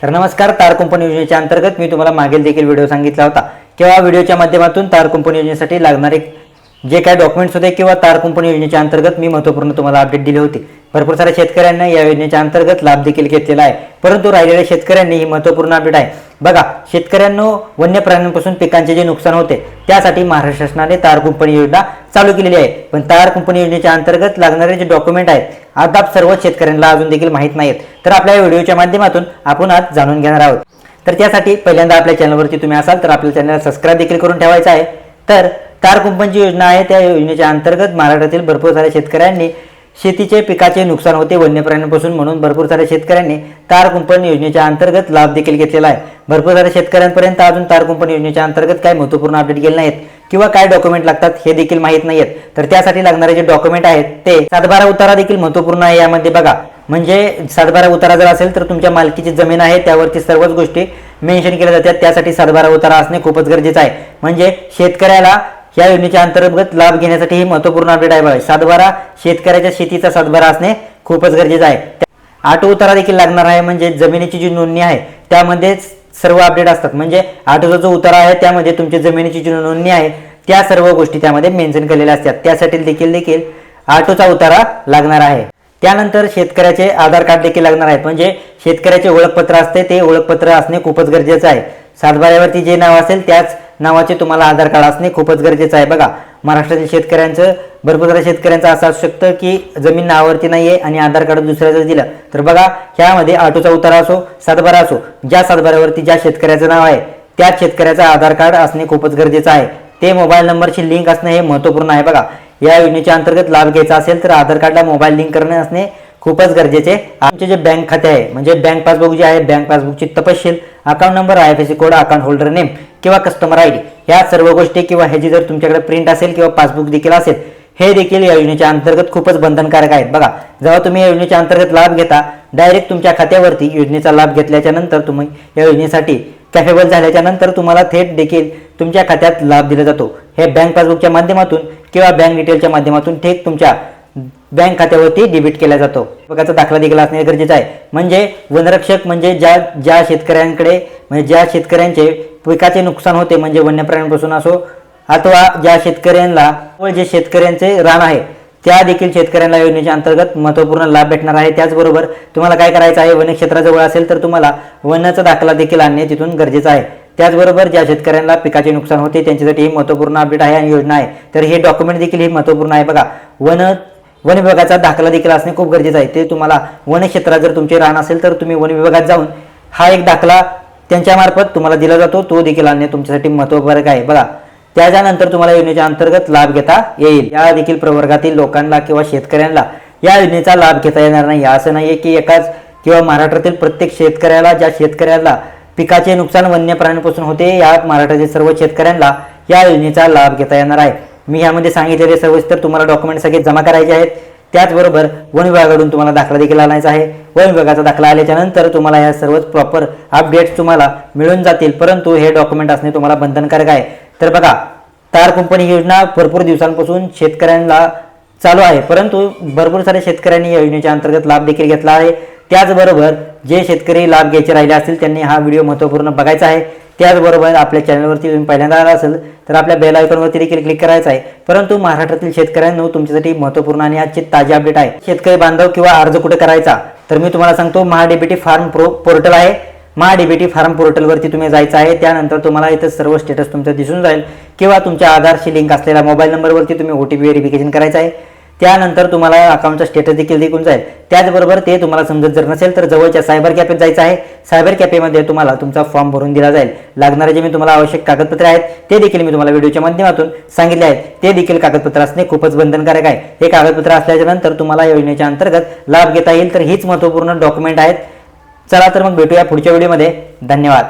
तर नमस्कार, तार कुंपण योजनेच्या अंतर्गत मी तुम्हाला मागील देखील व्हिडिओ सांगितला होता किंवा व्हिडिओच्या माध्यमातून तार कुंपण योजनेसाठी लागणारे जे काही डॉक्युमेंट्स होते किंवा तार कुंपण योजनेच्या अंतर्गत मी महत्त्वपूर्ण तुम्हाला अपडेट दिले होते। भरपूर साऱ्या शेतकऱ्यांना या योजनेच्या अंतर्गत लाभ देखील घेतलेला आहे, परंतु राहिलेल्या शेतकऱ्यांनी ही महत्त्वपूर्ण अपडेट आहे। बघा, शेतकऱ्यांनो वन्य प्राण्यांपासून पिकांचे जे नुकसान होते त्यासाठी महाराष्ट्र शासनाने तार कुंपण योजना चालू केलेली आहे, पण तार कुंपण योजनेच्या अंतर्गत लागणारे जे डॉक्युमेंट आहेत अद्याप सर्व शेतकऱ्यांना अजून देखील माहीत नाहीत। तर आपल्या व्हिडिओच्या माध्यमातून आपण आज जाणून घेणार आहोत। तर त्यासाठी पहिल्यांदा आपल्या चॅनलवरती तुम्ही असाल तर आपल्या चॅनलला सबस्क्राइब देखील करून ठेवायचं आहे। तर तार कुंपणची योजना आहे, त्या योजनेच्या अंतर्गत महाराष्ट्रातील भरपूर साऱ्या शेतकऱ्यांनी शेतीचे पिकाचे नुकसान होते वन्य प्राण्यांपासून, म्हणून भरपूर साऱ्या शेतकऱ्यांनी तार कुंपण योजनेच्या अंतर्गत लाभ देखील घेतलेला आहे। भरपूर साऱ्या शेतकऱ्यांपर्यंत अजून तार कुंपण योजनेच्या अंतर्गत काय महत्त्वपूर्ण अपडेट गेले नाहीत किंवा काय डॉक्युमेंट लागतात हे देखील माहीत नाहीत। तर त्यासाठी लागणारे जे डॉक्युमेंट आहेत ते 7/12 उतारा देखील महत्त्वपूर्ण आहे। यामध्ये बघा, म्हणजे 7/12 उतारा जर असेल तर तुमच्या मालकीची जमीन आहे त्यावरती सर्वच गोष्टी मेन्शन केल्या जातात, त्यासाठी 7/12 उतारा असणे खूपच गरजेचं आहे। म्हणजे शेतकऱ्याला या योजनेच्या अंतर्गत लाभ घेण्यासाठी ही महत्त्वपूर्ण अपडेट आहे। बघा, 7/12 शेतकऱ्याच्या शेतीचा 7/12 असणे खूपच गरजेचं आहे। 8 उतारा देखील लागणार आहे, म्हणजे जमिनीची जी नोंदणी आहे त्यामध्ये सर्व अपडेट असतात। म्हणजे 8चा जो उतारा आहे त्यामध्ये तुमची जमिनीची जी नोंदणी आहे त्या सर्व गोष्टी त्यामध्ये मेन्शन केलेल्या असतात, त्यासाठी देखील 8चा उतारा लागणार आहे। त्यानंतर शेतकऱ्याचे आधार कार्ड देखील लागणार आहे, म्हणजे शेतकऱ्याचे ओळखपत्र असते ते ओळखपत्र असणे खूपच गरजेचं आहे। 7/12 जे नाव असेल त्याच नावाचे तुम्हाला आधार कार्ड असणे खूपच गरजेचं आहे। बघा, महाराष्ट्रातील शेतकऱ्यांचं भरपूर साऱ्या शेतकऱ्यांचं असं असू शकतं की जमीन नावावरती नाहीये आणि आधार कार्ड दुसऱ्याचं दिलं, तर बघा ह्यामध्ये 8चा उतारा असो 7/12 असो, ज्या 7/12 ज्या शेतकऱ्याचं नाव आहे त्याच शेतकऱ्याचं आधार कार्ड असणे खूपच गरजेचं आहे। ते मोबाईल नंबरशी लिंक असणे हे महत्त्वपूर्ण आहे। बघा, या योजनेच्या अंतर्गत लाभ घ्यायचा असेल तर आधार कार्डला मोबाईल लिंक करणे असणे खूपच गरजेचे। आमचे जे बँक खाते आहे म्हणजे बँक पासबुक जे आहे, बँक पासबुकची तपशील, account number, IFSC code, account holder name किंवा कस्टमर ID ह्या सर्व गोष्टी किंवा ह्याची जर तुमच्याकडे प्रिंट असेल किंवा पासबुक देखील असेल हे देखील या योजनेच्या अंतर्गत खूपच बंधनकारक आहेत। बघा, जेव्हा तुम्ही या योजनेच्या अंतर्गत लाभ घेता डायरेक्ट तुमच्या खात्यावरती योजनेचा लाभ घेतल्याच्या नंतर तुम्ही या योजनेसाठी कॅपेबल झाल्याच्या नंतर तुम्हाला थेट देखील तुमच्या खात्यात लाभ दिला जातो। हे बँक पासबुकच्या माध्यमातून किंवा बँक डिटेलच्या माध्यमातून थेट तुमच्या बँक खात्यावरती डेबिट केला जातो। पिकाचा दाखला देखील असणे गरजेचं आहे। म्हणजे वनरक्षक म्हणजे ज्या शेतकऱ्यांकडे म्हणजे ज्या शेतकऱ्यांचे पिकाचे नुकसान होते म्हणजे वन्य प्राण्यांपासून असो अथवा ज्या शेतकऱ्यांना जे शेतकऱ्यांचे रान आहे त्या देखील शेतकऱ्यांना योजनेच्या अंतर्गत महत्त्वपूर्ण लाभ भेटणार आहे। त्याचबरोबर तुम्हाला काय करायचं आहे, वनक्षेत्राजवळ असेल तर तुम्हाला वनाचा दाखला देखील आणणे तिथून गरजेचं आहे। त्याचबरोबर ज्या शेतकऱ्यांना पिकाचे नुकसान होते त्यांच्यासाठी ही महत्त्वपूर्ण अपडेट आहे आणि योजना आहे, तर हे डॉक्युमेंट देखील ही महत्त्वपूर्ण आहे। बघा, वन विभागाचा दाखला देखील असणे खूप गरजेचं आहे। ते तुम्हाला वनक्षेत्रात जर तुमचे रान असेल तर तुम्ही वन विभागात जाऊन हा एक दाखला त्यांच्यामार्फत तुम्हाला दिला जातो, तो देखील आणणे तुमच्यासाठी महत्त्वपूर्ण आहे। बघा, त्याच्यानंतर तुम्हाला योजनेच्या अंतर्गत लाभ घेता येईल। या देखील प्रवर्गातील लोकांना किंवा शेतकऱ्यांना या योजनेचा लाभ घेता येणार नाही। असं नाहीये की एकाच किंवा महाराष्ट्रातील प्रत्येक शेतकऱ्याला, ज्या शेतकऱ्याला पिकाचे नुकसान वन्य प्राण्यांपासून होते या महाराष्ट्रातील सर्व शेतकऱ्यांना या योजनेचा लाभ घेता येणार आहे। मी यामध्ये सांगितलेले सविस्तर तुम्हाला डॉक्युमेंट सगळे जमा करायचे आहेत। त्याचबरोबर वन विभागाकडून तुम्हाला दाखला देखील आणायचा आहे। वन विभागाचा दाखला आल्याच्या नंतर तुम्हाला ह्या सर्वच प्रॉपर अपडेट्स तुम्हाला मिळून जातील, परंतु हे डॉक्युमेंट असणे तुम्हाला बंधनकारक आहे। तर बघा, तार कुंपण योजना भरपूर दिवसांपासून शेतकऱ्यांना चालू आहे, परंतु भरपूर साऱ्या शेतकऱ्यांनी या योजनेच्या अंतर्गत लाभ देखील घेतला आहे। त्याचबरोबर जे शेतकरी लाभ घ्यायचे राहिले असतील त्यांनी हा व्हिडिओ महत्त्वपूर्ण बघायचा आहे। त्याचबरोबर आपल्या चॅनलवरती तुम्ही पहिल्यांदा आला असेल तर आपल्या बेल आयकॉनवरती देखील क्लिक करायचं आहे। परंतु महाराष्ट्रातील शेतकऱ्यांनो तुमच्यासाठी महत्त्वपूर्ण आणि आजची ताजी अपडेट आहे। शेतकरी बांधव किंवा अर्ज कुठे करायचा तर मी तुम्हाला सांगतो, महाडीबीटी फार्म पोर्टल आहे। महाडीबीटी फार्म पोर्टलवरती तुम्ही जायचं आहे। त्यानंतर तुम्हाला इथं सर्व स्टेटस तुमचं दिसून जाईल किंवा तुमच्या आधारशी लिंक असलेल्या मोबाईल नंबरवरती तुम्ही OTP व्हेरिफिकेशन करायचं आहे। त्यानंतर तुम्हाला अकाउंटचा स्टेटस देखील दिसून जाईल। त्याचबरोबर ते तुम्हाला समजत जर नसेल तर जवळच्या सायबर कॅफेत जायचं आहे। सायबर कॅफेमध्ये तुम्हाला तुमचा फॉर्म भरून दिला जाईल। लागणारे जे मी तुम्हाला आवश्यक कागदपत्रे आहेत ते देखील मी तुम्हाला व्हिडिओच्या माध्यमातून सांगितले आहेत। ते देखील कागदपत्र असणे खूपच बंधनकारक आहे। हे कागदपत्र असल्याच्या नंतर तुम्हाला योजनेच्या अंतर्गत लाभ घेता येईल। तर हीच महत्त्वपूर्ण डॉक्युमेंट आहेत। चला तर मग भेटूया पुढच्या व्हिडिओमध्ये। धन्यवाद।